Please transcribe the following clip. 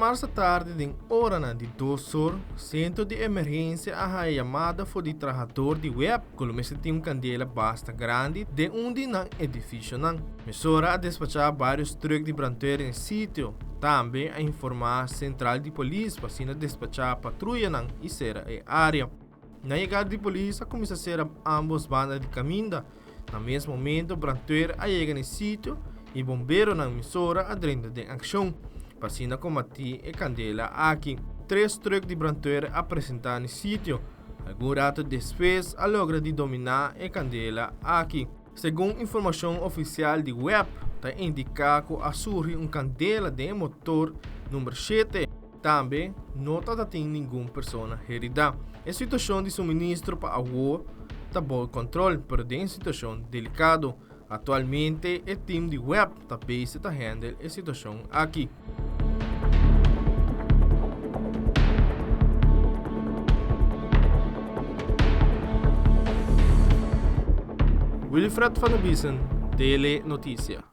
março tarde, em hora de 2 horas, centro de emergência a chamada foi de trabalhador de web, que tem candela basta grande de onde não edifício não. Mesura a despachar vários truques de brandeira em sítio, também a informar a central de polícia para despachar patrulha não e será a área. Na chegada de polícia, começa a ser ambos bandas de caminho. No mesmo momento, o brandeira chega no sítio e bombeiro na emissora adrendo de ação. Para combater a candela aqui. 3 truques de brandeira apresentaram no sítio. Algum rato depois, a logra de dominar a candela aqui. Segundo informação oficial de web, está indicado que a surge candela de motor número 7. Também não está tendo nenhuma pessoa ferida. A situação de suministro para a rua está bom controle, pero é uma situação delicada. Atualmente, o time de web está busy a handle a situação aqui. Wilfred van der Biesen, Tele Notícia.